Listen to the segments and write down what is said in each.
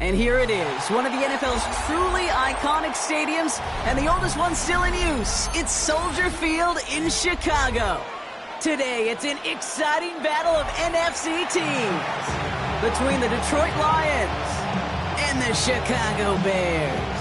And here it is, one of the NFL's truly iconic stadiums, and the oldest one still in use. It's Soldier Field in Chicago. Today, it's an exciting battle of NFC teams between the Detroit Lions and the Chicago Bears.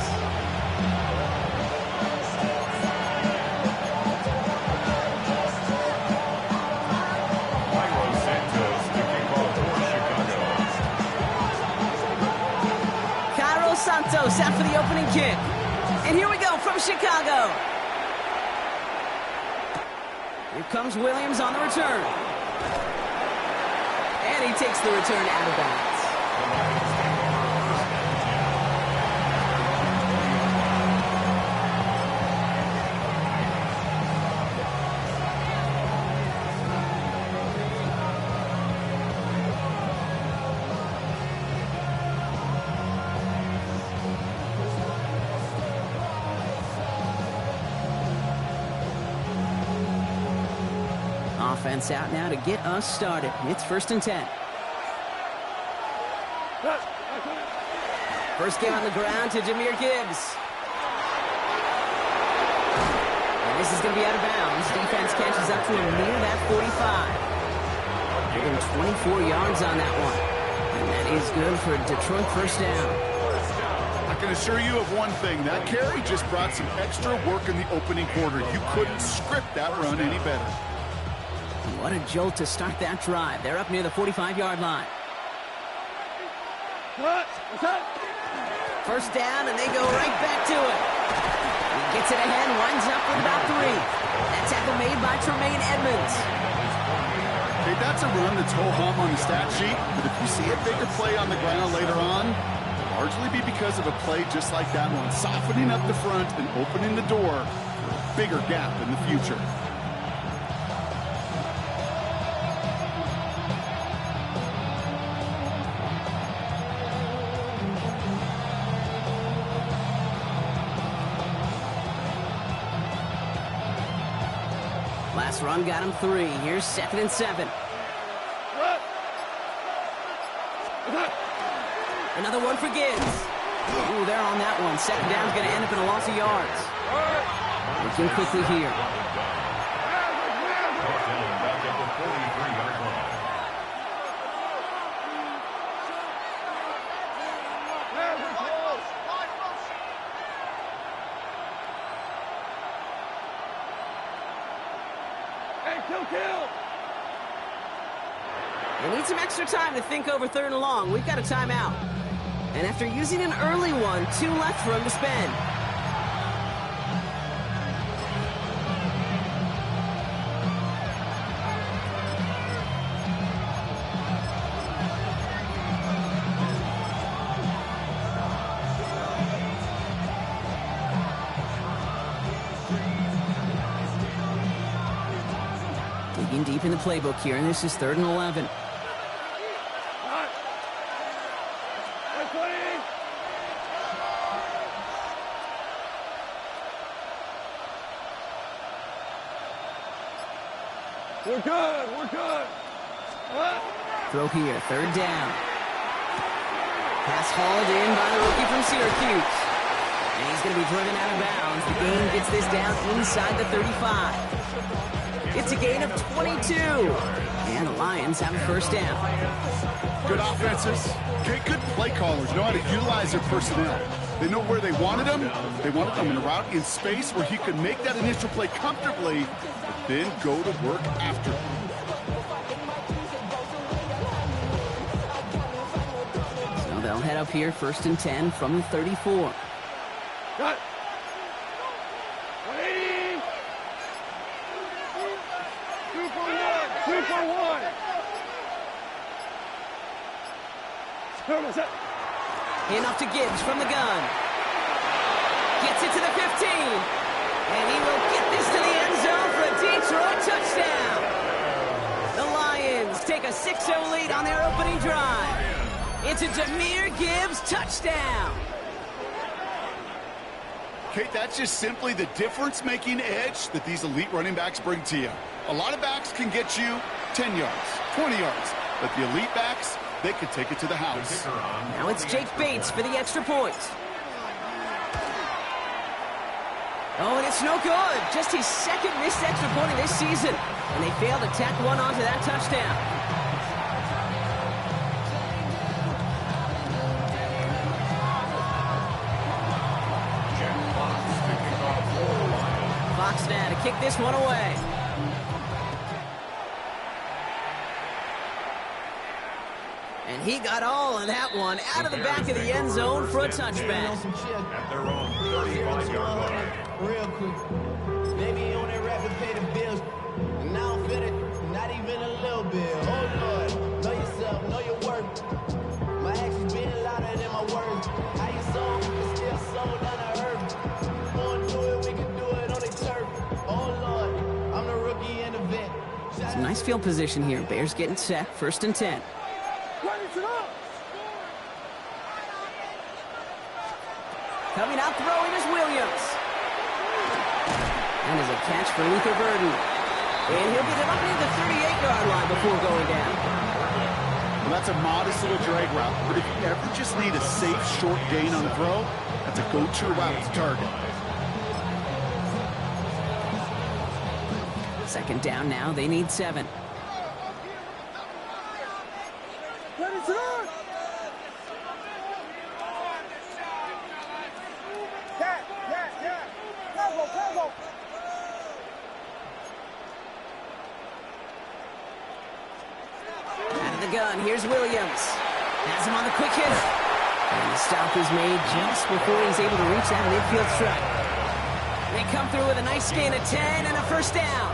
Santos out for the opening kick. And here we go from Chicago. Here comes Williams on the return. And he takes the return out of bounds. Offense out now to get us started. It's 1st and 10. First game on the ground to Jahmyr Gibbs. And this is going to be out of bounds. Defense catches up to him near that 45. Give him 24 yards on that one. And that is good for a Detroit first down. I can assure you of one thing. That carry just brought some extra work in the opening quarter. You couldn't script that run any better. What a jolt to start that drive. They're up near the 45-yard line. First down, and they go right back to it. He gets it ahead, winds up with about 3. That tackle made by Tremaine Edmonds. Hey, that's a run that's ho-hum on the stat sheet, but if you see a bigger play on the ground later on, it'll largely be because of a play just like that one, softening up the front and opening the door for a bigger gap in the future. Last run got him 3. Here's 2nd and 7. Another one for Gibbs. Ooh, they're on that one. 2nd down's going to end up in a loss of yards. Looking quickly here. They need some extra time to think over 3rd and long. We've got a timeout. And after using an early one, 2 left for him to spend. Digging deep in the playbook here, and this is 3rd and 11. We're good. We're good. Throw here, 3rd down. Pass hauled in by the rookie from Syracuse. And he's going to be driven out of bounds. The gain gets this down inside the 35. It's a gain of 22. And the Lions have a 1st down. Good offenses. Okay, good play callers know how to utilize their personnel. They know where they wanted them. They wanted them in a route in space where he could make that initial play comfortably, but then go to work after. So they'll head up here, 1st and 10 from the 34. Cut. 180. 2 for 1. 2 for 1. Enough to Gibbs from the gun. Gets it to the 15. And he will get this to the end zone for a Detroit touchdown. The Lions take a 6-0 lead on their opening drive. It's a Jahmyr Gibbs touchdown. Kate, that's just simply the difference-making edge that these elite running backs bring to you. A lot of backs can get you 10 yards, 20 yards, but the elite backs, they could take it to the house. Now it's Jake Bates for the extra point. Oh, and it's no good. Just his second missed extra point of this season. And they failed to tack one onto that touchdown. Fox now to kick this one away. And he got all of that one out of the back of the end zone for a touchback. At their own 35-yard line. Real quick. Baby on that rap and pay the bills. And I don't feel it, not even a little bit. Oh Lord, know yourself, know your worth. My actions being louder than my words. How you sold, it's still sold on the earth. Wanna do it, we can do it on the turf. Oh Lord, I'm the rookie and the vet. Some nice field position here. Bears getting set, 1st and 10. Coming out throwing is Williams. And there's a catch for Luther Burden. And he'll get it up near the 38-yard line before going down. Well, that's a modest little drag route, but if you ever just need a safe, short gain on the throw, that's a go-to route to target. 2nd down now, they need 7. Gun. Here's Williams. Has him on the quick hitter. And the stop is made just before he's able to reach that midfield strike. They come through with a nice gain of 10 and a 1st down.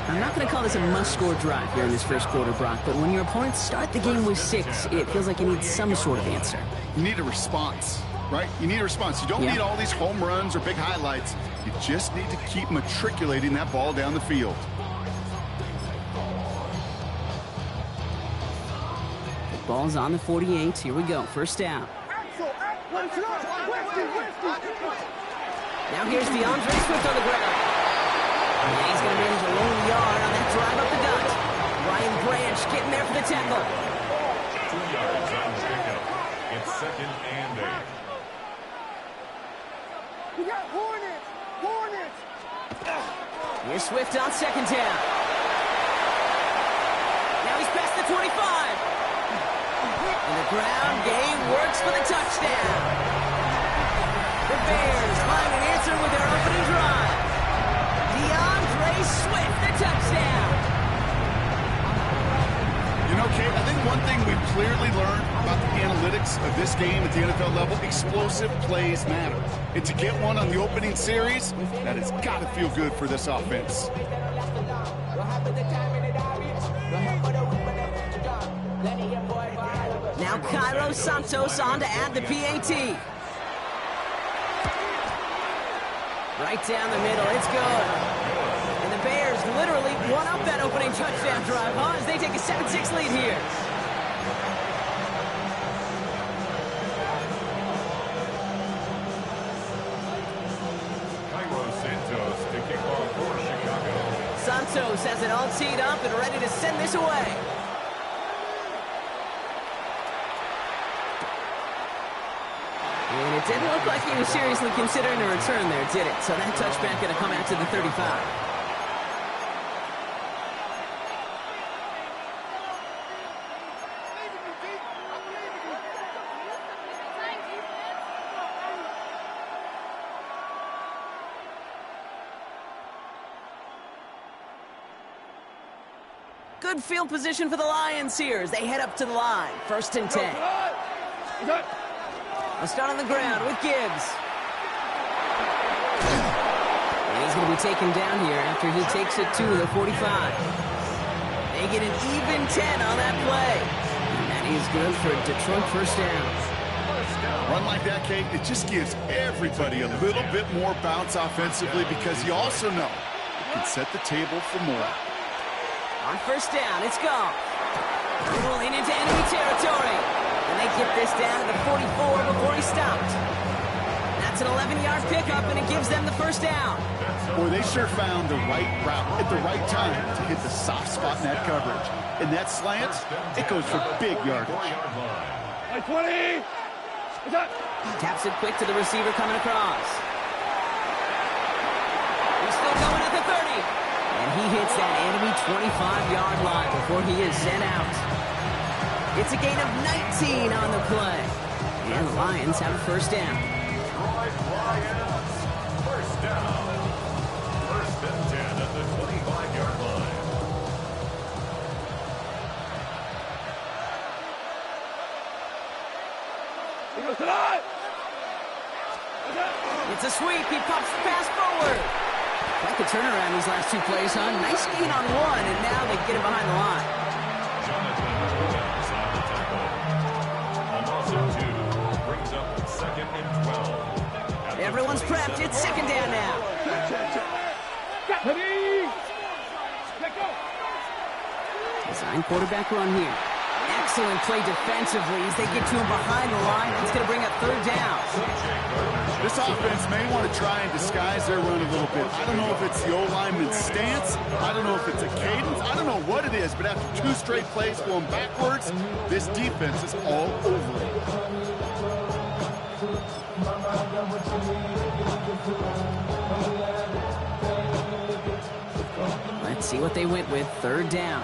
I'm not going to call this a must-score drive here in this 1st quarter, Brock, but when your opponents start the game with 6, it feels like you need some sort of answer. You need a response, right? You need a response. You don't need all these home runs or big highlights. You just need to keep matriculating that ball down the field. Ball's on the 48. Here we go. 1st down. Now here's DeAndre Swift on the ground. And he's going to manage a lone yard on that drive up the gut. Ryan Branch getting there for the tackle. 2 yards on the pickup. It's 2nd and 8. We got Hornets! Hornets! Here's Swift on 2nd down. Now he's past the 25. And the ground game works for the touchdown. The Bears find an answer with their opening drive. DeAndre Swift, the touchdown. You know, Kate, I think one thing we've clearly learned about the analytics of this game at the NFL level, explosive plays matter. And to get one on the opening series, that has got to feel good for this offense. Now Cairo Santos on to add the PAT. Right down the middle, it's good. And the Bears literally won up that opening touchdown drive, as they take a 7-6 lead here. Cairo Santos to kick off for Chicago. Santos has it all teed up and ready to send this away. And it didn't look like he was seriously considering a return there, did it? So that touchback going to come out to the 35. Good field position for the Lions here as they head up to the line. 1st and 10. Let's start on the ground with Gibbs. And he's going to be taken down here after he takes it to the 45. They get an even 10 on that play. And that is good for Detroit 1st down. Run like that, Kate, it just gives everybody a little bit more bounce offensively because you also know it can set the table for more. On 1st down, it's gone. Rolling into enemy territory. And they get this down to the 44 before he stopped. That That's an 11-yard pickup, and it gives them the first down. Boy, they sure found the right route at the right time to hit the soft spot in that coverage. And that slant, it goes for big yardage. 20! Taps it quick to the receiver coming across. He's still going at the 30. And he hits that enemy 25-yard line before he is sent out. It's a gain of 19 on the play. And the Lions have a first down. Lions, first down. First and 10 at the 25-yard line. It's a sweep. He pops the pass forward. Quite the turnaround these last two plays, huh? Nice gain on one, and now they get him behind the line. Jonathan Williams on the tackle. A loss of 2 brings up second and 12. Everyone's prepped. It's second down now. Design quarterback run here. Excellent play defensively as they get to him behind the line. That's going to bring up third down. This offense may want to try and disguise their run a little bit. I don't know if it's the O-lineman's stance. I don't know if it's a cadence. I don't know what it is, but after 2 straight plays going backwards, this defense is all over it. Let's see what they went with. Third down.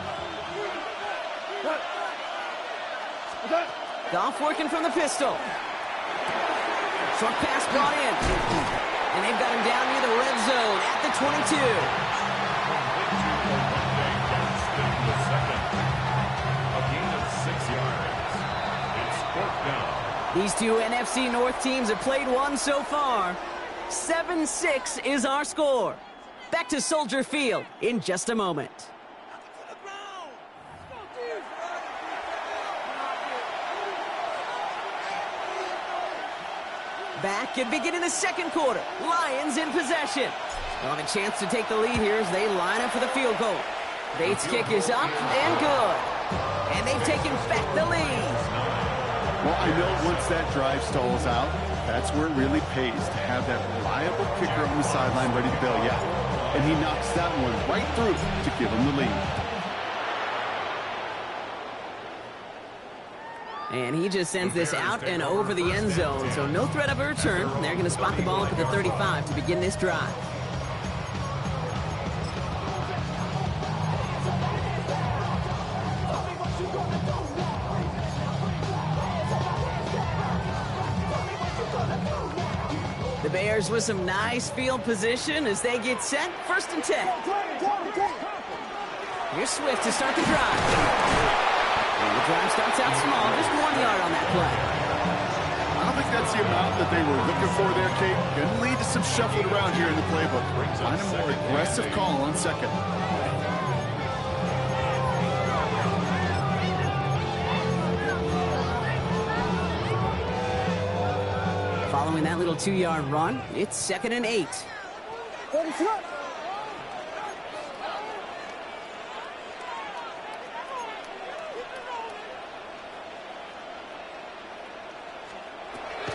Goff working from the pistol. Short pass brought in. And they've got him down near the red zone at the 22. A gain of 6 yards. It's 4th down. These two NFC North teams have played one so far. 7-6 is our score. Back to Soldier Field in just a moment. Back and beginning the second quarter. Lions in possession. They'll have a chance to take the lead here as they line up for the field goal. Bates' kick is up and good. And they've taken back the lead. Well, I know once that drive stalls out, that's where it really pays to have that reliable kicker on the sideline ready to bail you out. And he knocks that one right through to give him the lead. And he just sends this out and over the end zone, so no threat of a return. They're going to spot the ball up at the 35 to begin this drive. The Bears with some nice field position as they get set. First and 10. Here's Swift to start the drive. And the drive starts out small, just 1 yard on that play. I don't think that's the amount that they were looking for there, Kate. Going to lead to some shuffling around here in the playbook. Find a more aggressive call on second. Following that little 2-yard run, it's 2nd and 8.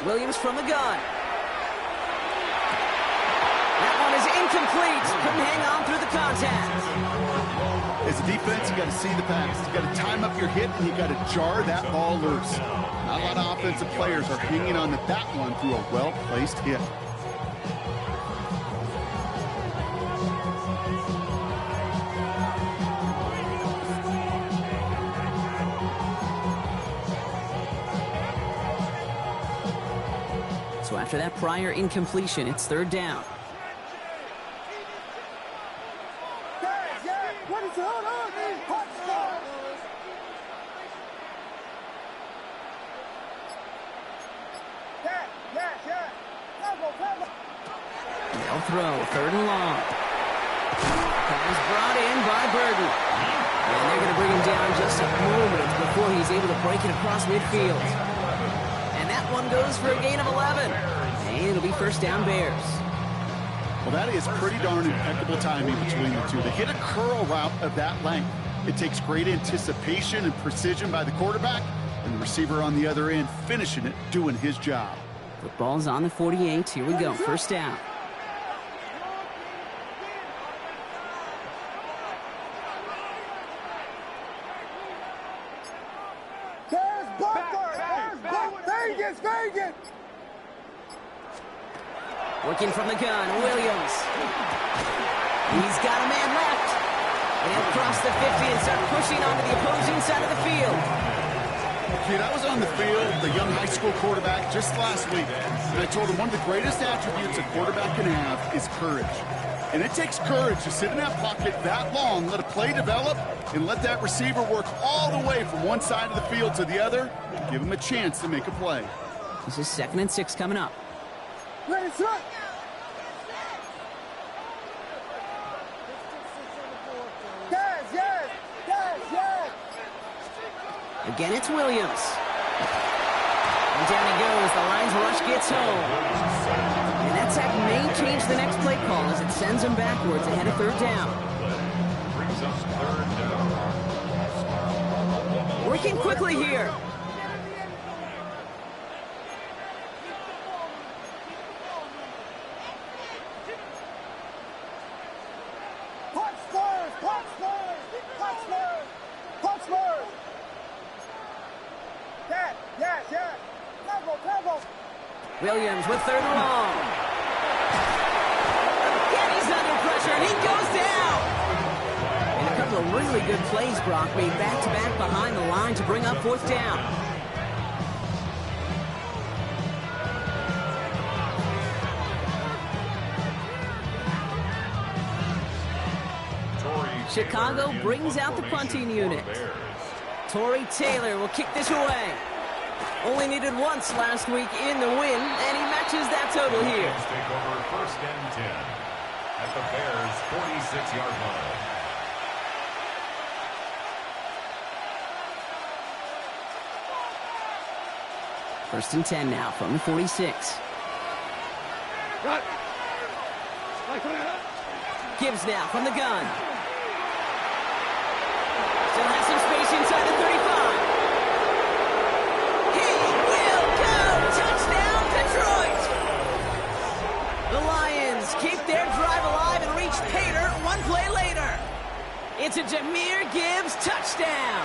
Williams from the gun. That one is incomplete. Couldn't hang on through the contact. As a defense, you got to see the pass. You got to time up your hit, and you got to jar that ball loose. Not a lot of offensive players are hanging on to that one through a well-placed hit. So after that prior incompletion, it's third down. They'll throw, 3rd and long. Pass brought in by Burton. And they're going to bring him down just a moment before he's able to break it across midfield. And that one goes for a gain of 11. And it'll be first down Bears. Well, that is pretty darn impeccable timing between the two. To hit a curl route of that length, it takes great anticipation and precision by the quarterback, and the receiver on the other end finishing it, doing his job. Football's on the 48. Here we go. First down. Vegas! Working from the gun, Williams. He's got a man left. And he'll cross the 50 and start pushing onto the opposing side of the field. Kid, I was on the field, the young high school quarterback, just last week. And I told him one of the greatest attributes a quarterback can have is courage. And it takes courage to sit in that pocket that long, let a play develop, and let that receiver work all the way from one side of the field to the other, and give him a chance to make a play. This is 2nd and 6 coming up. Ready, set. Yes. Again, it's Williams. And down he goes. The Lions rush gets home. And that sack may change the next play call as it sends him backwards ahead of 3rd down. Brings us 3rd down. Working quickly here. Williams with 3rd and long. Again, he's under pressure, and he goes down. And a couple of really good plays, Brock, made back-to-back behind the line to bring up 4th down. Chicago brings out the punting unit. Torrey Taylor will kick this away. Only needed once last week in the win, and he matches that total here. Take over 1st and 10 at the Bears' 46-yard line. First and 10 now from the 46. Gibbs now from the gun. Still has some space inside the 35. He will go! Touchdown, Detroit! The Lions keep their drive alive and reach Pater one play later. It's a Jahmyr Gibbs touchdown.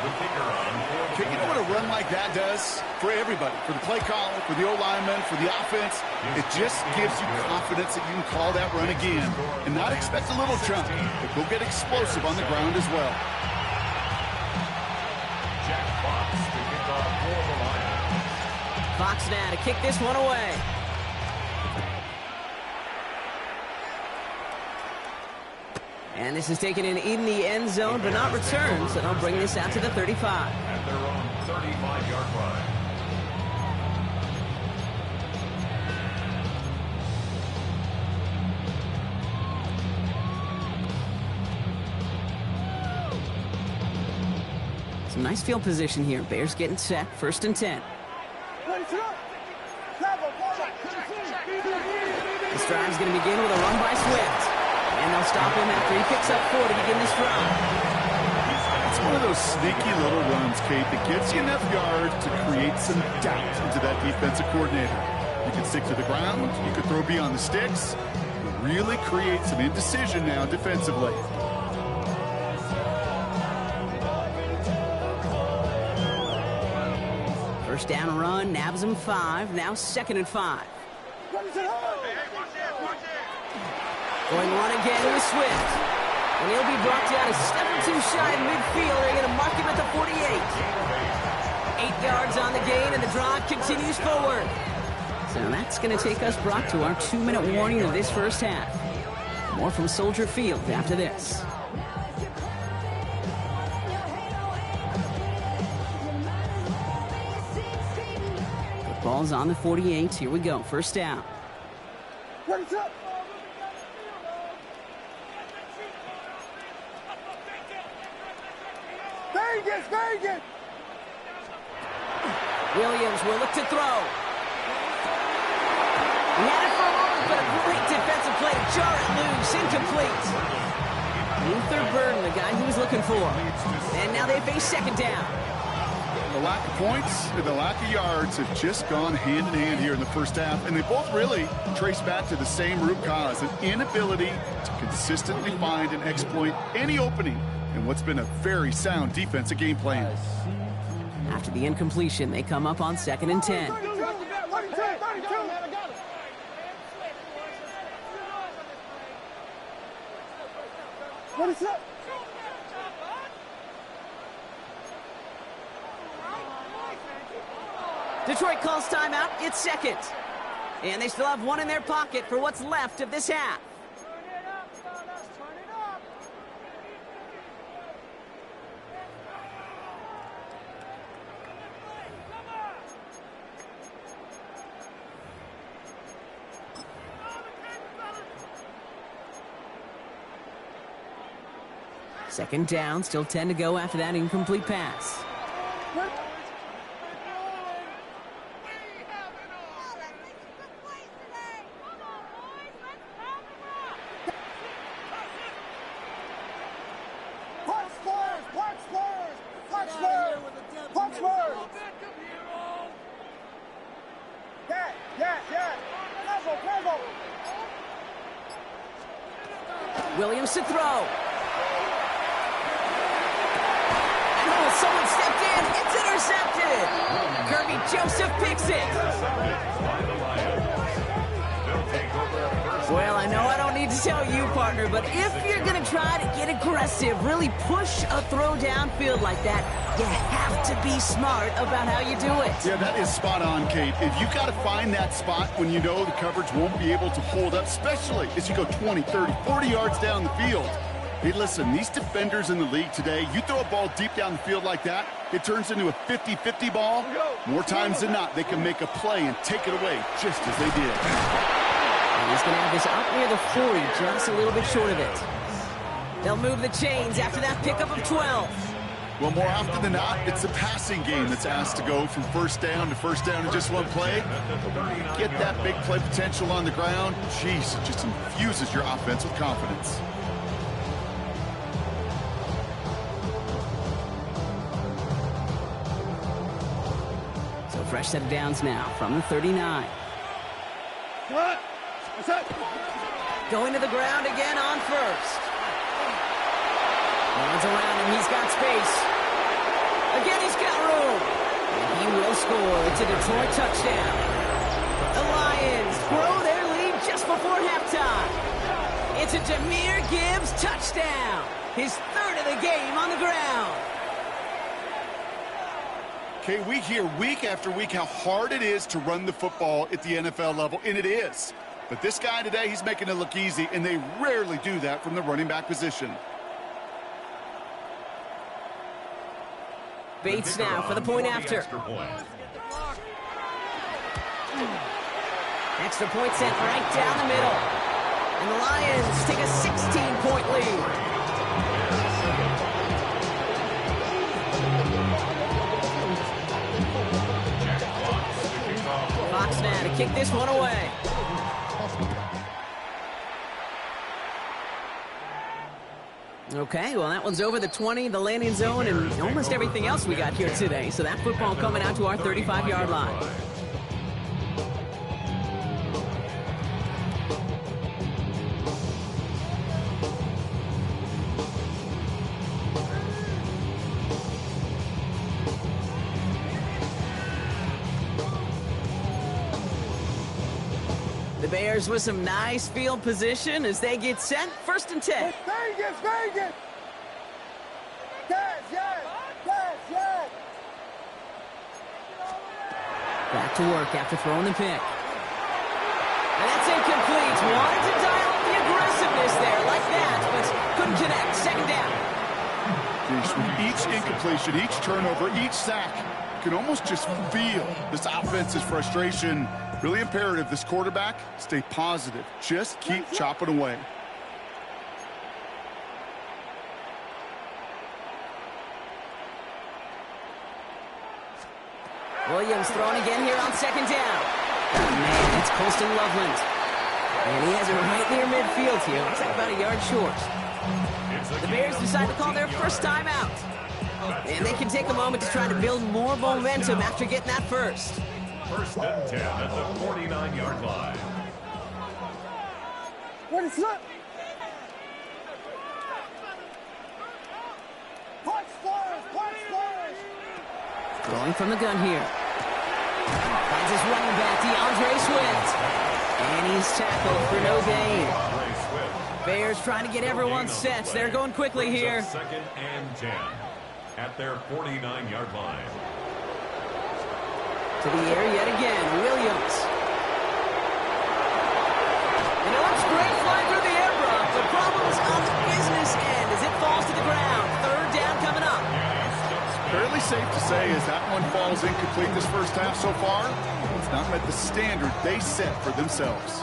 The kicker on. Okay, you know what a run like that does? For everybody, for the play caller, for the O-lineman, for the offense, it just gives you confidence that you can call that run again and not expect a little chunk, but go get explosive on the ground as well. Jack Fox to kick off for the Lions. Fox now to kick this one away. And this is taken in the end zone, but not returned, so they'll bring this out to the 35. At their own 35-yard line. Some nice field position here. Bears getting set. 1st and 10. This drive is going to begin with a run by Swift. And they'll stop him after he picks up 4 to begin this drive. It's one of those sneaky little runs, Kate, that gives you enough yards to create some doubt into that defensive coordinator. You can stick to the ground, you can throw beyond the sticks, but really create some indecision now defensively. First down run, nabs him 5, now 2nd and 5. Going one again with Swift. And he'll be brought down a step or two shy of midfield. They're going to mark him at the 48. 8 yards on the gain, and the drive continues forward. So that's going to take us, Brock, to our 2-minute warning of this first half. More from Soldier Field after this. Ball's on the 48. Here we go. First down. Vegas! Williams will look to throw. He had it for a moment, but a great defensive play to jar it loose. Incomplete. Luther Burden, the guy he was looking for. And now they face 2nd down. A lack of points and the lack of yards have just gone hand in hand here in the first half, and they both really trace back to the same root cause, an inability to consistently find and exploit any opening in what's been a very sound defensive game plan. After the incompletion, they come up on 2nd and 10. What is up? Detroit calls timeout. It's second. And they still have one in their pocket for what's left of this half. Second down, still 10 to go after that incomplete pass. Williams to throw. Someone stepped in. It's intercepted. Kirby Joseph picks it. Well, I know I don't need to tell you, partner, but if you're going to try to get aggressive, really push a throw downfield like that, you have to be smart about how you do it. Yeah, that is spot on, Kate. If you got to find that spot when you know the coverage won't be able to hold up, especially as you go 20, 30, 40 yards down the field. Hey, listen, these defenders in the league today, you throw a ball deep down the field like that, it turns into a 50-50 ball. More times than not, they can make a play and take it away just as they did. And he's going to have this up near the 40, just a little bit short of it. They'll move the chains after that pickup of 12. Well, more often than not, it's the passing game that's asked to go from first down to first down in just one play. Get that big play potential on the ground, jeez, it just infuses your offense with confidence. Fresh set of downs now from the 39. Going to the ground again on first. Runs around him, he's got space. Again, he's got room. And he will score. It's a Detroit touchdown. The Lions grow their lead just before halftime. It's a Jahmyr Gibbs touchdown. His third of the game on the ground. Okay, we hear week after week how hard it is to run the football at the NFL level, and it is. But this guy today, he's making it look easy, and they rarely do that from the running back position. Bates now for the point after. Extra point sent right down the middle. And the Lions take a 16-point lead. Fox now to kick this one away. Okay, well, that one's over the 20, the landing zone, and almost everything else we got here today. So that football coming out to our 35-yard line. The Bears with some nice field position as they get set. 1st and 10. Vegas, Vegas! Yes, yes, yes, yes! Back to work after throwing the pick. And that's incomplete. Wanted to dial up the aggressiveness there like that, but couldn't connect. 2nd down. With each incompletion, each turnover, each sack, you can almost just feel this offense's frustration. Really imperative, this quarterback, stay positive. Just keep chopping away. Williams throwing again here on 2nd down. Oh, man, it's Colston Loveland. And he has it right near midfield here. Looks like about a yard short. The Bears decide to call their first timeout. And they can take a moment to try to build more momentum after getting that first. First and 10 at the 49-yard line. Ready, slip. Punch first, punch first. Throwing from the gun here. Finds his running back, DeAndre Swift. And he's tackled for no gain. Bears trying to get everyone set. They're going quickly here. Second and 10 at their 49-yard line. To the air yet again, Williams. And it looks great flying through the air, bro. The problem's on the business end as it falls to the ground. Third down coming up. Fairly safe to say as that one falls incomplete this first half so far, it's not met the standard they set for themselves.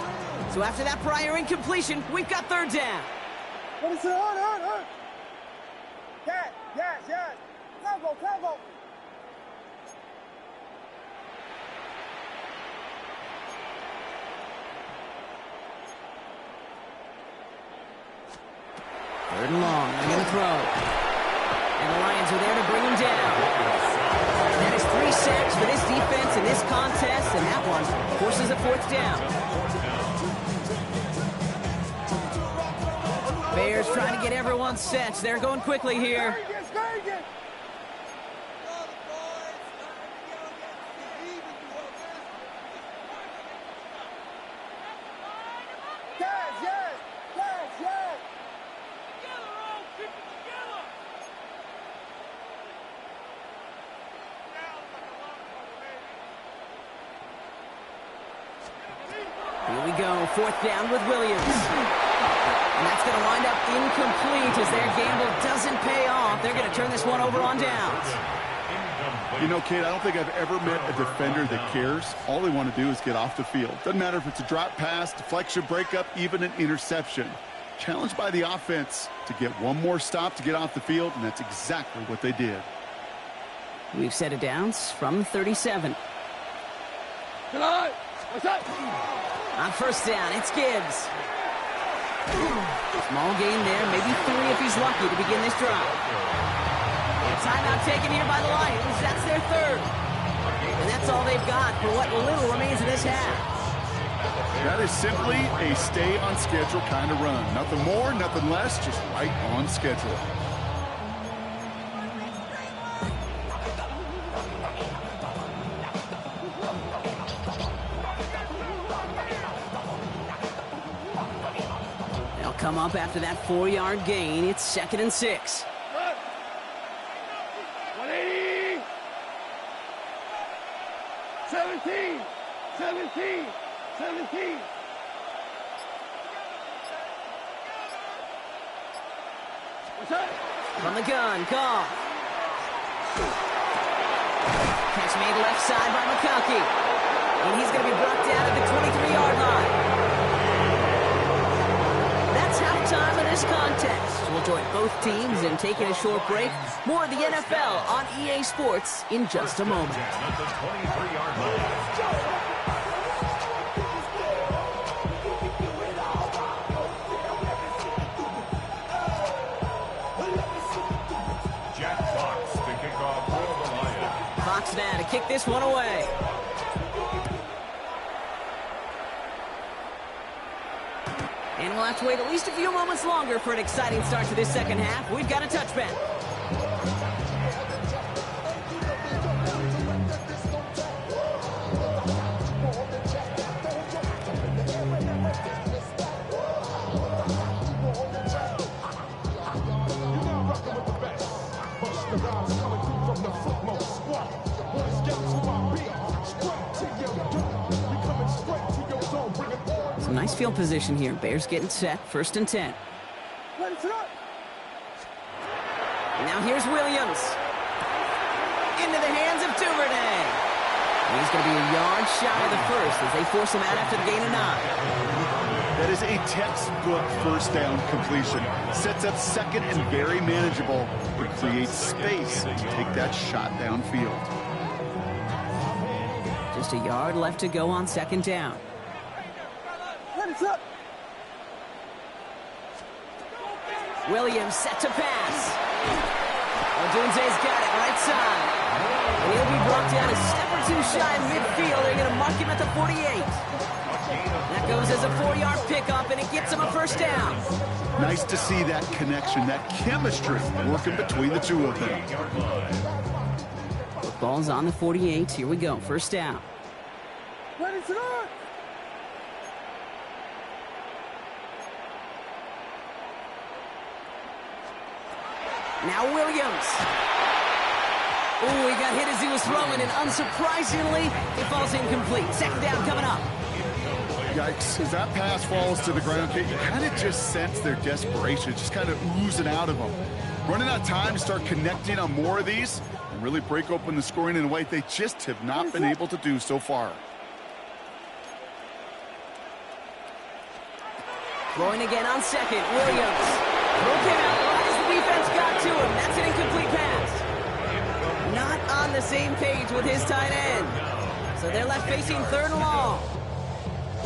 So after that prior incompletion, we've got third down. Ready, slip. On. Yes. Combo. Third and long, they're going to throw. And the Lions are there to bring him down. And that is 3 sacks for this defense in this contest, and that one forces a fourth down. Bears trying to get everyone set. They're going quickly here. Vegas. Yes. Here we go, fourth down with Williams. And that's going to wind up incomplete as their gamble doesn't pay off. They're going to turn this one over on downs. You know, Kate, I don't think I've ever met a defender that cares. All they want to do is get off the field. Doesn't matter if it's a drop pass, deflection, breakup, even an interception. Challenged by the offense to get one more stop to get off the field, and that's exactly what they did. We've set it downs from 37. Tonight. What's up? On first down, it's Gibbs. Small gain there, maybe 3 if he's lucky to begin this drive. And a timeout taken here by the Lions. That's their third. And that's all they've got for what little remains in this half. That is simply a stay-on-schedule kind of run. Nothing more, nothing less, just right on schedule. They'll come up after that 4-yard gain. It's 2nd and 6. 180. 17. What's up? From the gun, Kfav. Catch made left side by McConkey. And he's going to be brought down at the 23-yard line. That's halftime of this contest. We'll join both teams in taking a short break. More of the NFL on EA Sports in just a moment. At the 23-yard line. Fox now to kick this one away. And we'll have to wait at least a few moments longer for an exciting start to this second half. We've got a touchback. Some nice field position here. Bears getting set. 1st and 10. Ready, set. And now here's Williams. Into the hands of Duvernay. And he's going to be a yard shy of the first as they force him out after the gain of 9. That is a textbook first down completion. Sets up second and very manageable. It creates space to take that shot downfield. Just a yard left to go on 2nd down. Ready, set. Williams set to pass. Odunze's got it, right side. And he'll be brought down a step or two shy of midfield. They're going to mark him at the 48. That goes as a 4-yard pickup, and it gets him a first down. Nice to see that connection, that chemistry working between the two of them. Football's on the 48. Here we go. First down. Ready to run. Now Williams. Ooh, he got hit as he was throwing, and unsurprisingly, it falls incomplete. Second down coming up. Yikes, as that pass falls to the ground, Kate, you kind of just sense their desperation, just kind of oozing out of them. Running out of time to start connecting on more of these and really break open the scoring in a way they just have not been able to do so far. Throwing again on second, Williams. Throw came out right as the defense got to him. That's an incomplete pass. Not on the same page with his tight end. So they're left facing third and long.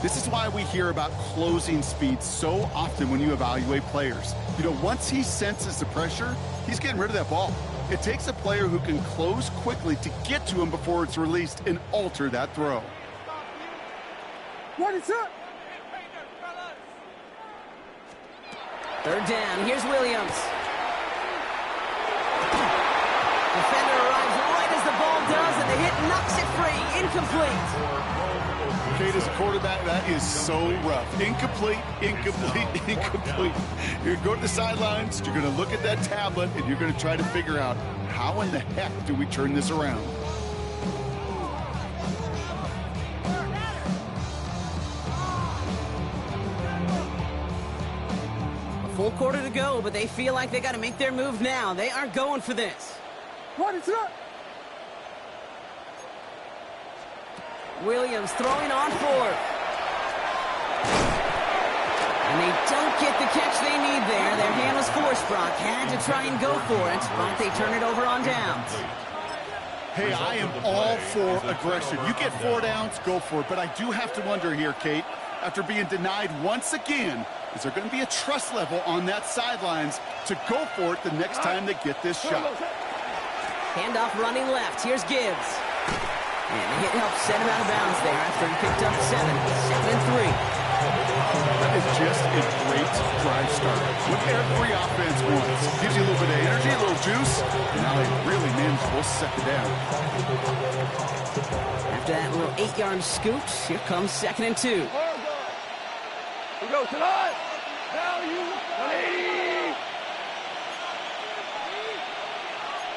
This is why we hear about closing speed so often when you evaluate players. You know, once he senses the pressure, he's getting rid of that ball. It takes a player who can close quickly to get to him before it's released and alter that throw. Ready, set. Third down, here's Williams. Defender arrives right as the ball does, and the hit knocks it free. Incomplete. Kate, as a quarterback, that is so rough. Incomplete, incomplete, incomplete. You're going to go to the sidelines, you're going to look at that tablet, and you're going to try to figure out how in the heck do we turn this around. A full quarter to go, but they feel like they got to make their move now. They are going for this. Ready, set. Williams throwing on fourth. And they don't get the catch they need there. Their hand was forced. Brock had to try and go for it, but they turn it over on downs. Hey, I am all for aggression. You get 4 downs, go for it. But I do have to wonder here, Kate, after being denied once again, is there going to be a trust level on that sidelines to go for it the next time they get this shot? Handoff running left. Here's Gibbs. And the hit helped send him out of bounds there after he picked up 7. 2nd and 3. That is just a great drive start. What every offense wants. Gives you a little bit of energy, a little juice, and now they really manageable second down. After that little 8-yard scoot, here comes 2nd and 2. We go tonight. Now you 180.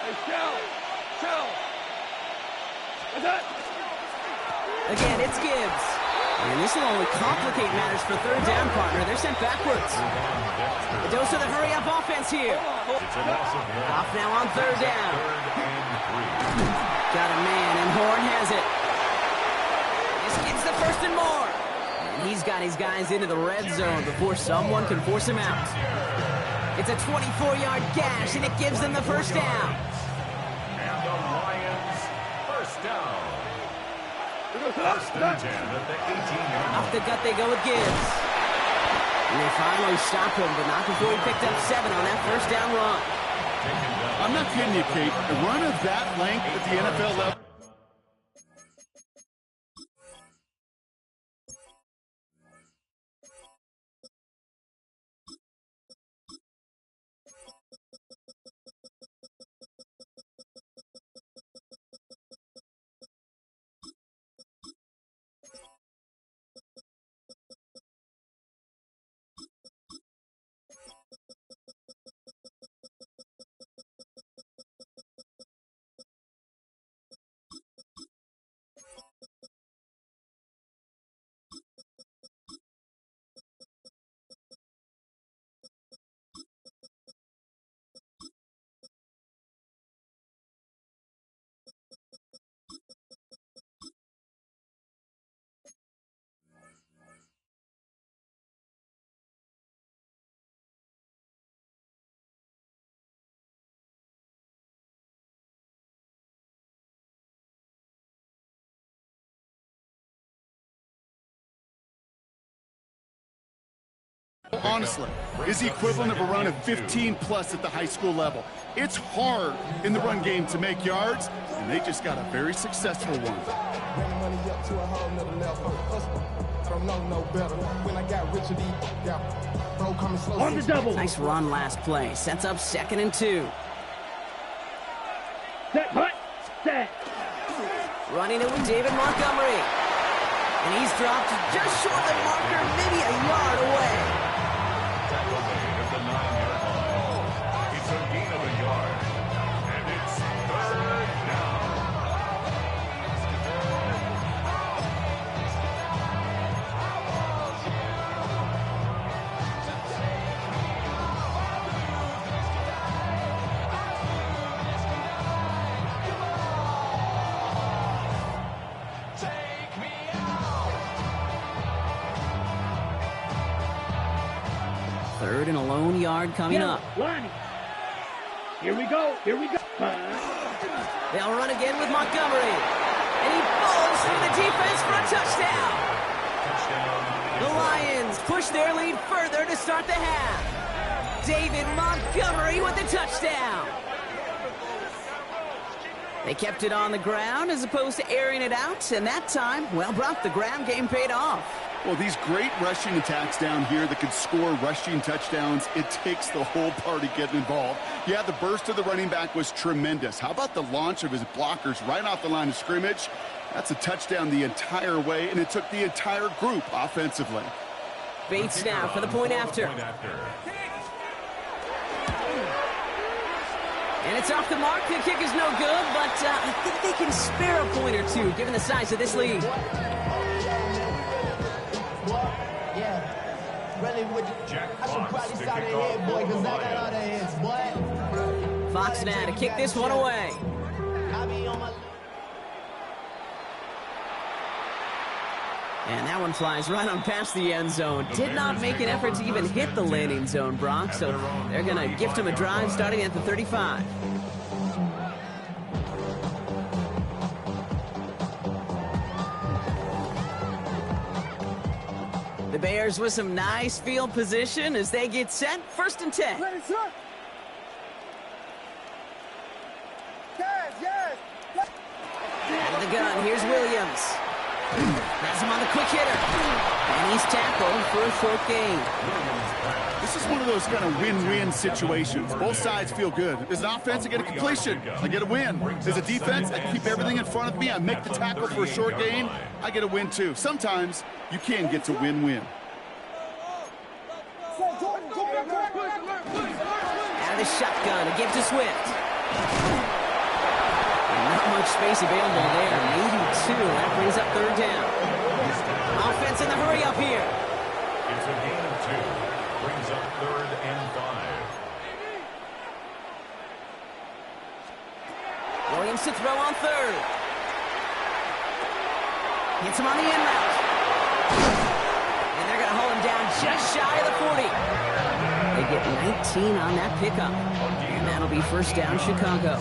Hey, shell. What's that? Again, it's Gibbs. And this will only complicate matters for third down, partner. They're sent backwards. The dose of the hurry-up offense here. Off now on third down. Got a man, and Horn has it. This gets the first and more. And he's got his guys into the red zone before someone can force him out. It's a 24-yard gash, and it gives them the first down. And the Lions, first down. First and 10 at the 18-yard line. Off the gut they go with Gibbs. And they finally stop him, but not before he picked up 7 on that first down run. I'm not kidding you, Kate. A run of that length at the NFL level. honestly, is the equivalent of a run of 15+ at the high school level. It's hard in the run game to make yards, and they just got a very successful one. On the double. Nice run last play. Sets up 2nd and 2. Set, hut, set. Running it with David Montgomery. And he's dropped just short of the marker, maybe a yard away. Tackle made at the 9-yard line. It's a gain of a yard. And it's 3rd down. Third and a lone yard coming up. Line. Here we go. Here we go. They'll run again with Montgomery. And he falls through the defense for a touchdown. The Lions push their lead further to start the half. David Montgomery with the touchdown. They kept it on the ground as opposed to airing it out. And that time, well, Brock, the ground game paid off. Well, these great rushing attacks down here that could score rushing touchdowns, it takes the whole party getting involved. Yeah, the burst of the running back was tremendous. How about the launch of his blockers right off the line of scrimmage? That's a touchdown the entire way, and it took the entire group offensively. Bates now for the point after. And it's off the mark. The kick is no good, but I think they can spare a point or two given the size of this lead. Fox now to kick this one away. And that one flies right on past the end zone. Did not make an effort to even hit the landing zone, Brock, so they're going to gift him a drive starting at the 35. The Bears with some nice field position as they get set. 1st and 10. Ready, sir. Yes. Out of the gun, here's Williams. Has him on the quick hitter. And he's tackled for a short gain. This is one of those kind of win-win situations. Both sides feel good. As an offense, I get a completion. I get a win. As a defense, I keep everything in front of me. I make the tackle for a short gain. I get a win, too. Sometimes you can get to win-win. Out of the shotgun, a give to Swift. Not much space available there. Maybe 2. That brings up 3rd down. Offense in the hurry up here. It's a gain of 2. Brings up 3rd and 5. Williams to throw on 3rd. Hits him on the in route. And they're going to hold him down just shy of the 40. They get 19 on that pickup. And that'll be 1st down, Chicago.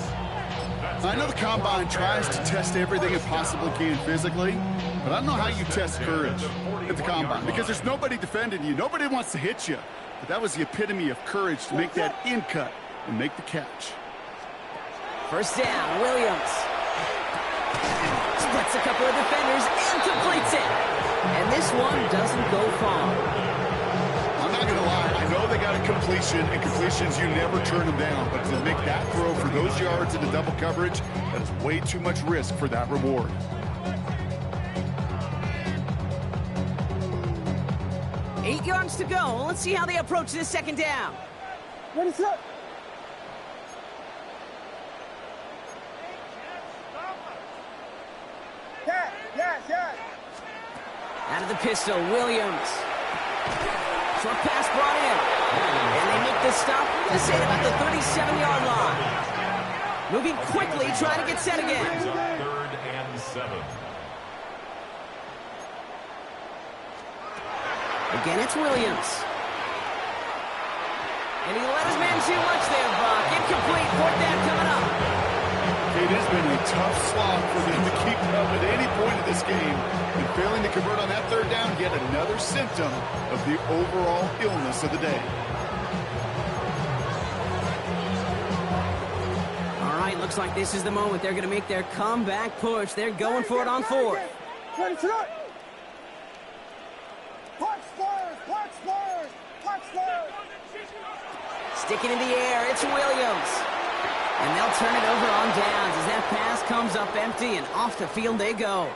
I know the Combine tries to test everything it possibly can physically, but I don't know how you test courage at the Combine because there's nobody defending you. Nobody wants to hit you. But that was the epitome of courage to make that in cut and make the catch. 1st down, Williams. Splits a couple of defenders and completes it. And this one doesn't go far. I'm not going to lie. I know they got a completion, and completions, you never turn them down. But to make that throw for those yards into double coverage, that is way too much risk for that reward. Eight yards to go. Let's see how they approach this 2nd down. Ready, sir. Yes. Out of the pistol, Williams. Short pass brought in. And they make this stop, let's say, about the 37-yard line. Moving quickly, trying to get set again. 3rd and 7. Again, it's Williams. And he let his man too much there, Buck. Incomplete. 4th down coming up. It has been a tough slog for them to keep up at any point of this game. And failing to convert on that third down, yet another symptom of the overall illness of the day. All right, looks like this is the moment. They're going to make their comeback push. They're going for it on fourth. Ready, set. Park squares, park squares, park squares. Sticking in the air, it's Williams. And they'll turn it over on downs as that pass comes up empty, and off the field they go.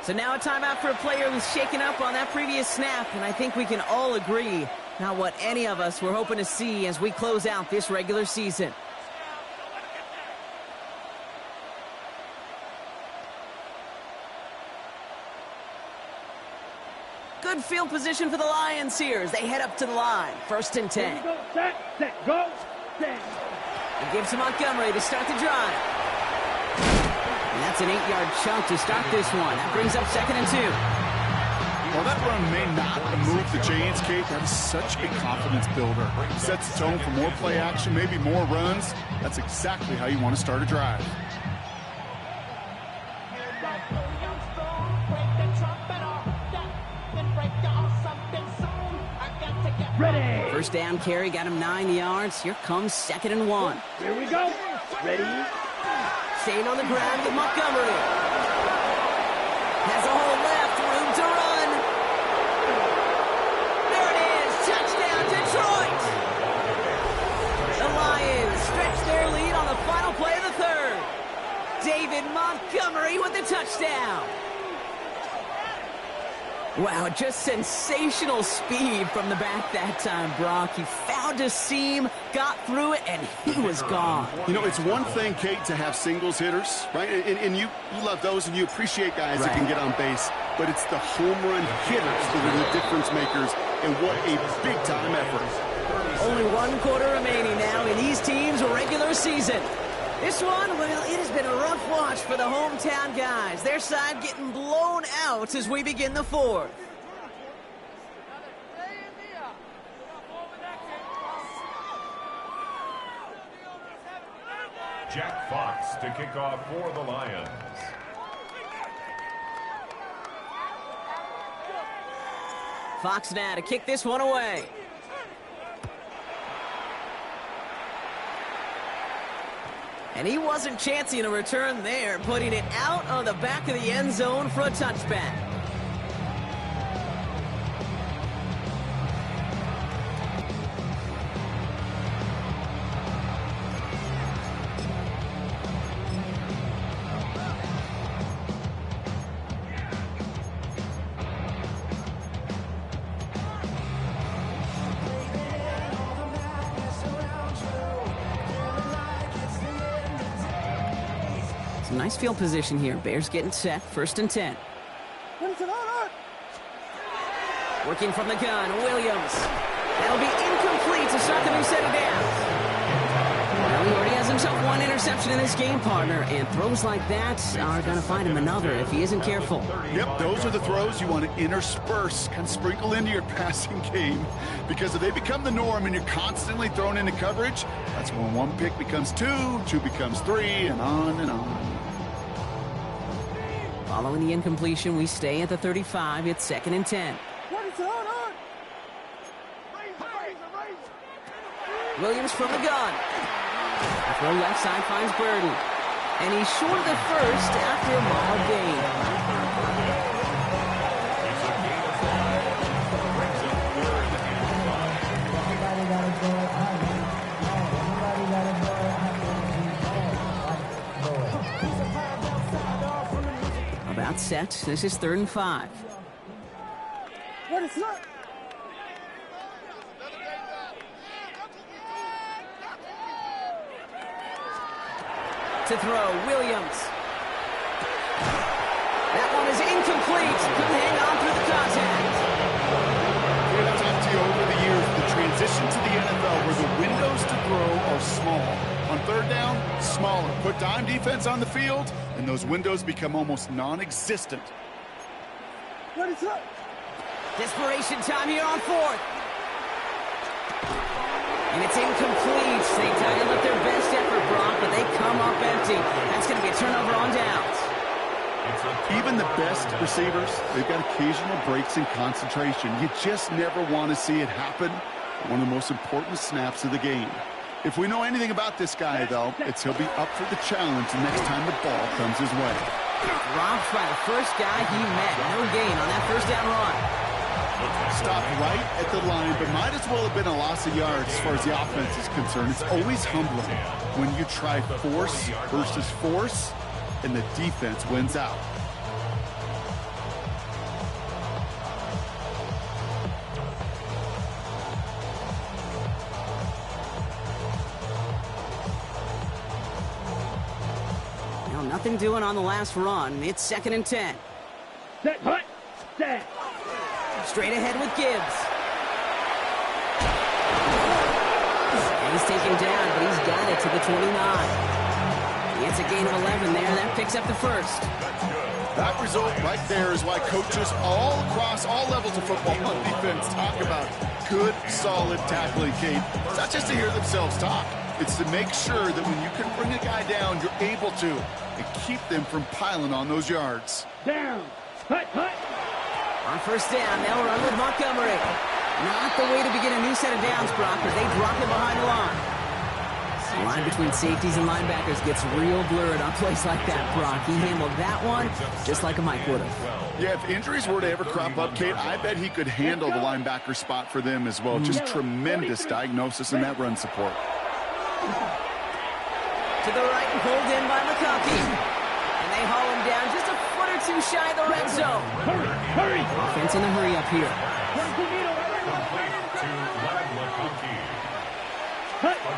So now a timeout for a player who's shaken up on that previous snap, and I think we can all agree not what any of us were hoping to see as we close out this regular season. Good field position for the Lions here as they head up to the line. 1st and 10. Here we go. Set, go, set. It gives to Montgomery to start the drive. And that's an 8-yard chunk to start this one. That brings up 2nd and 2. While that run may not move the chains, Kate, that is such a confidence builder. Sets the tone for more play action, maybe more runs. That's exactly how you want to start a drive. Ready. First down carry got him 9 yards. Here comes 2nd and 1. Here we go. Ready. Staying on the ground with Montgomery. Has a hole left, room to run. There it is, touchdown Detroit. The Lions stretch their lead on the final play of the third. David Montgomery with the touchdown. Wow, just sensational speed from the back that time, Brock. He found a seam, got through it, and he was gone. You know, it's one thing, Kate, to have singles hitters, right? And you love those, and you appreciate guys that can get on base. But it's the home run hitters that are the difference makers, and what a big-time effort. Only 1 quarter remaining now in these teams' regular season. This one, well, it has been a rough watch for the hometown guys. Their side getting blown out as we begin the fourth. Jack Fox to kick off for the Lions. Fox now to kick this one away. And he wasn't chancing a return there, putting it out on the back of the end zone for a touchback. Nice field position here. Bears getting set. 1st and 10. Working from the gun, Williams. That'll be incomplete to start the new set of downs. Well, he already has himself 1 interception in this game, partner, and throws like that are going to find him another if he isn't careful. Yep, those are the throws you want to intersperse, kind of sprinkle into your passing game, because if they become the norm and you're constantly thrown into coverage, that's when 1 pick becomes 2, 2 becomes 3, and on and on. Following the incompletion, we stay at the 35. It's 2nd and 10. Williams from the gun. The throw left side finds Burden. And he's short of the first after a mild gain. About set. This is 3rd and 5. To throw, Williams. That one is incomplete. Couldn't hang on through the contact. I've talked to you over the years, the transition to the NFL where the windows to throw are small. On 3rd down, smaller. Put dime defense on the field, and those windows become almost non-existent. Desperation time here on 4th. And it's incomplete. They tied up their best effort Brock, but they come up empty. That's going to be a turnover on downs. Even the best receivers, they've got occasional breaks in concentration. You just never want to see it happen. One of the most important snaps of the game. If we know anything about this guy, though, it's he'll be up for the challenge the next time the ball comes his way. Dropped by the first guy he met. No gain on that first down run. Stopped right at the line, but might as well have been a loss of yards as far as the offense is concerned. It's always humbling when you try force versus force, and the defense wins out. Nothing doing on the last run. It's 2nd and 10. Set, hut, set. Straight ahead with Gibbs. And he's taken down, but he's got it to the 29. It's a gain of 11 there. That picks up the first. That result right there is why coaches all across all levels of football on defense talk about good, solid tackling, Kate. It's not just to hear themselves talk. It's to make sure that when you can bring a guy down, you're able to, and keep them from piling on those yards. Down. Hut, hut. On first down, they'll run with Montgomery. Not the way to begin a new set of downs, Brock, but they drop him behind the line. The line between safeties and linebackers gets real blurred on plays like that, Brock. He handled that one just like a Mike would have. Yeah, if injuries were to ever crop up, Kate, I bet he could handle the linebacker spot for them as well. Just tremendous diagnosis in that run support. To the right and pulled in by McConkey. And they haul him down just a foot or two shy of the red zone. Hurry, hurry. Offense in a hurry up here.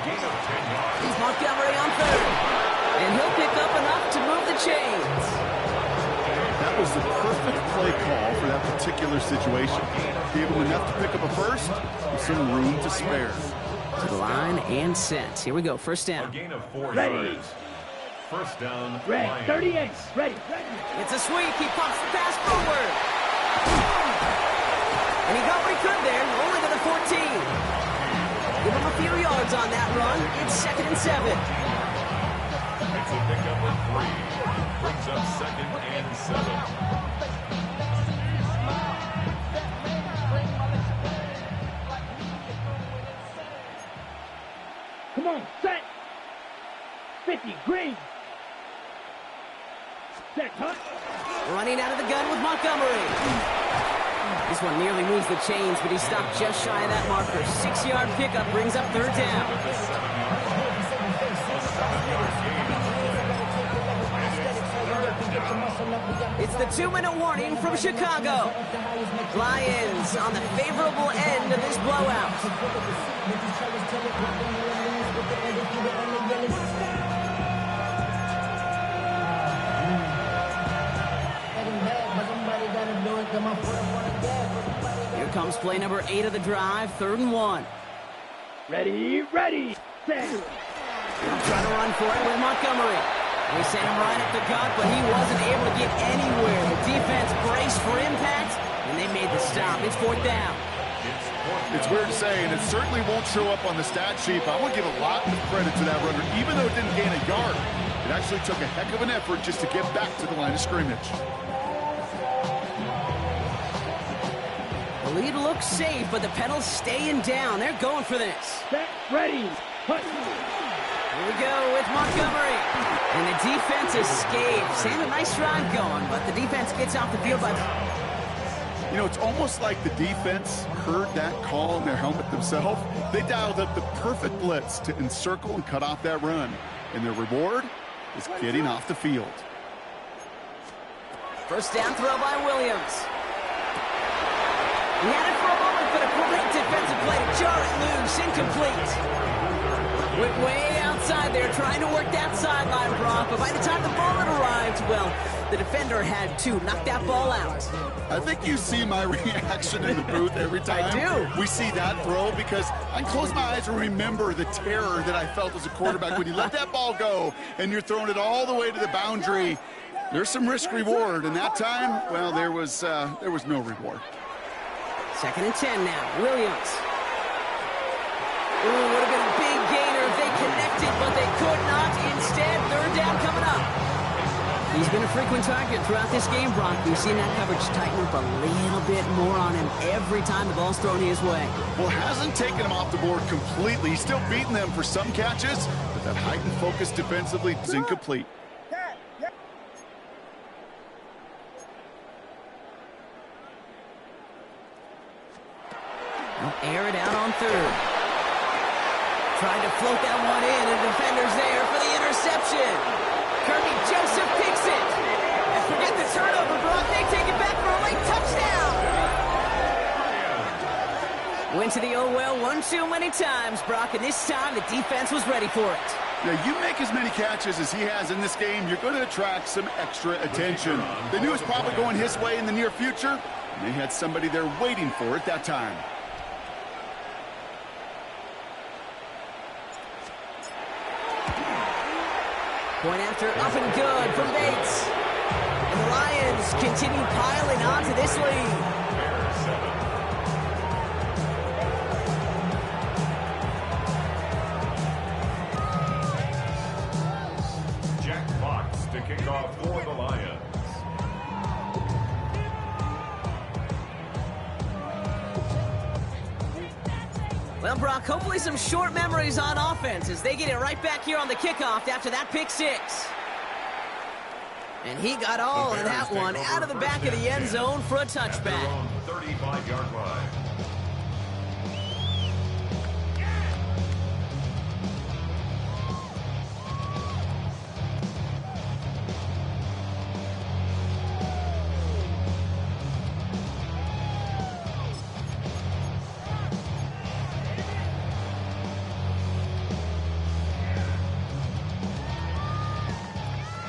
He's Montgomery on 3rd. And he'll pick up enough to move the chains. That was the perfect play call for that particular situation. Gave him enough to pick up a first with some room to spare. To the line and set. Here we go. First down. A gain of 4 Ready. yards. First down. Red, Lions. 38. Ready, ready. It's a sweep. He pops the pass forward. And he got what he could there. Only to the 14. Give him a few yards on that run. It's 2nd and 7. It's a pickup of 3. Brings up 2nd and 7. Come on, set. 50, green. Set, hut. Running out of the gun with Montgomery. This one nearly moves the chains, but he stopped just shy of that marker. 6-yard pickup brings up 3rd down. It's the 2-minute warning from Chicago. Lions on the favorable end of this blowout. Here comes play number 8 of the drive, 3rd and 1. Ready, ready, set. He'll try to run for it with Montgomery. We sent him right up the gut, but he wasn't able to get anywhere. The defense braced for impact, and they made the stop. It's 4th down. It's weird to say, and it certainly won't show up on the stat sheet, but I want to give a lot of credit to that runner. Even though it didn't gain a yard, it actually took a heck of an effort just to get back to the line of scrimmage. The lead looks safe, but the pedals staying down. They're going for this. Set, ready, hut. Here we go with Montgomery. And the defense escapes. They have a nice drive going, but the defense gets off the field by... You know, it's almost like the defense heard that call in their helmet themselves. They dialed up the perfect blitz to encircle and cut off that run. And their reward is getting off the field. First down throw by Williams. He had it for a moment, but a great defensive play to jar it loose. Incomplete. Went way outside there, trying to work that sideline, Brock. But by the time the ball had arrived, well, the defender had to knock that ball out. I think you see my reaction in the booth every time I do. we see that throw, because I close my eyes and remember the terror that I felt as a quarterback when you let that ball go and you're throwing it all the way to the boundary. There's some risk reward, and that time, well, there was no reward. 2nd and 10 now. Williams. Ooh, would have been a big gainer if they connected, but they could not. He's been a frequent target throughout this game, Brock. We've seen that coverage tighten up a little bit more on him every time the ball's thrown his way. Well, hasn't taken him off the board completely. He's still beating them for some catches, but that heightened focus defensively is incomplete. They'll air it out on third. Trying to float that one in, and the defender's there for the interception. Kirby Joseph picks it. And forget the turnover, Brock. They take it back for a late touchdown. Went to the oh well one too many times, Brock, and this time the defense was ready for it. Yeah, you make as many catches as he has in this game, you're going to attract some extra attention. They knew it was probably going his way in the near future, and they had somebody there waiting for it that time. Point after up and good from Bates. And the Lions continue piling on to this lead. Jack Fox to kick off for the Lions. Well, Brock, hopefully some short memories on offense as they get it right back here on the kickoff after that pick six. And he got all of that one out of the back of the end zone for a touchback. 35-yard line.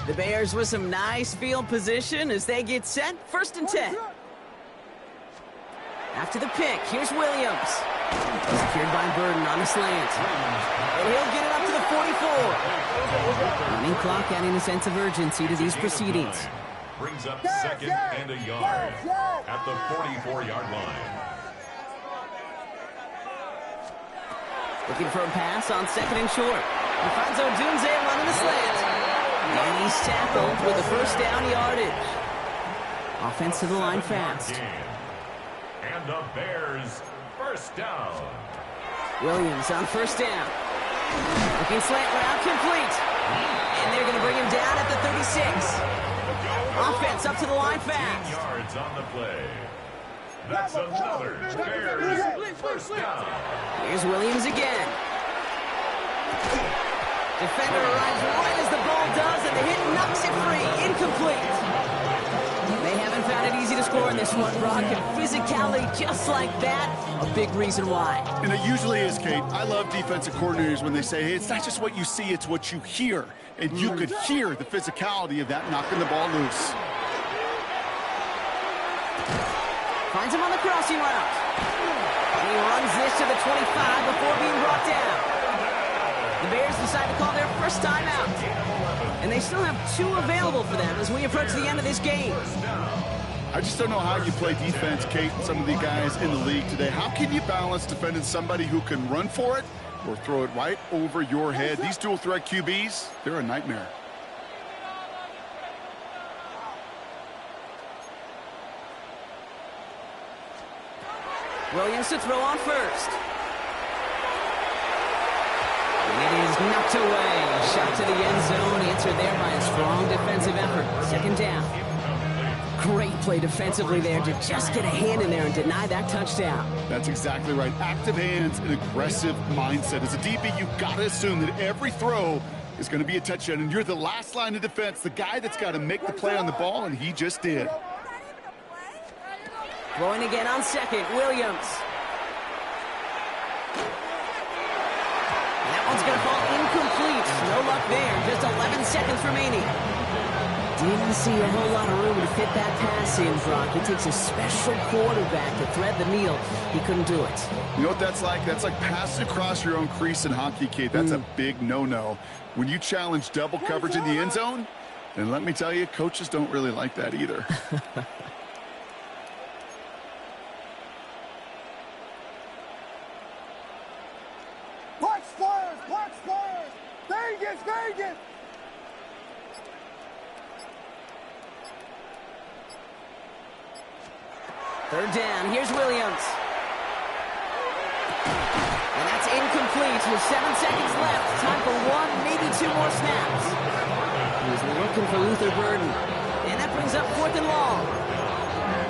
The Bears with some nice field position as they get set. 1st and 10. After the pick, here's Williams. Secured by Burden on the slant. And he'll get it up to the 44. Running clock adding a sense of urgency to these proceedings. Brings up 2nd and a yard at the 44-yard line. Looking for a pass on 2nd and short. He finds Odunze running the slant. And he's tackled with the first down yardage. Offense to the line fast. And the Bears first down. Williams on 1st down. Looking slant route complete. And they're going to bring him down at the 36. Offense up to the line fast. Yards on the play. That's another Bears first down. Here's Williams again. Defender arrives right as the ball does, and the hit knocks it free. Incomplete. They haven't found it easy to score in this one, Brock, and physicality just like that, a big reason why. And it usually is, Kate. I love defensive coordinators when they say, hey, it's not just what you see, it's what you hear. And you could hear the physicality of that knocking the ball loose. Finds him on the crossing route. And he runs this to the 25 before being brought down. The Bears decide to call their first timeout. And they still have 2 available for them as we approach the end of this game. I just don't know how you play defense, Kate, and some of the guys in the league today. How can you balance defending somebody who can run for it or throw it right over your head? These dual threat QBs, they're a nightmare. Williams to throw on 1st. It is knocked away. Shot to the end zone. Answered there by a strong defensive effort. 2nd down. Great play defensively there to just get a hand in there and deny that touchdown. That's exactly right. Active hands and aggressive mindset. As a DB, you've got to assume that every throw is going to be a touchdown, and you're the last line of defense, the guy that's got to make the play on the ball, and he just did. Throwing again on 2nd, Williams. One's going to fall incomplete. No luck there. Just 11 seconds remaining. Didn't see a whole lot of room to fit that pass in, Brock. It takes a special quarterback to thread the needle. He couldn't do it. You know what that's like? That's like passing across your own crease in hockey, Kate. That's a big no-no. When you challenge double coverage in the end zone, then let me tell you, coaches don't really like that either. Third down, here's Williams. And that's incomplete with 7 seconds left. Time for one, maybe 2 more snaps. He's looking for Luther Burden. And that brings up 4th and long.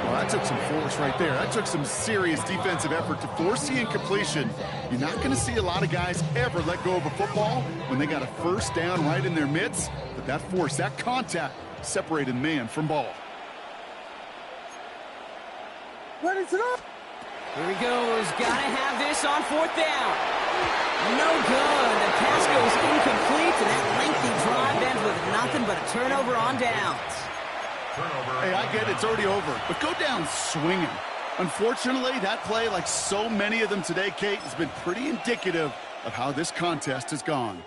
Well, that took some force right there. That took some serious defensive effort to force the incompletion. You're not going to see a lot of guys ever let go of a football when they got a first down right in their midst. But that force, that contact, separated man from ball. Ready to go. Here he goes. Gotta have this on 4th down. No good. The pass goes incomplete, and that lengthy drive ends with nothing but a turnover on downs. Hey, I get it. It's already over. But go down swinging. Unfortunately, that play, like so many of them today, Kate, has been pretty indicative of how this contest has gone.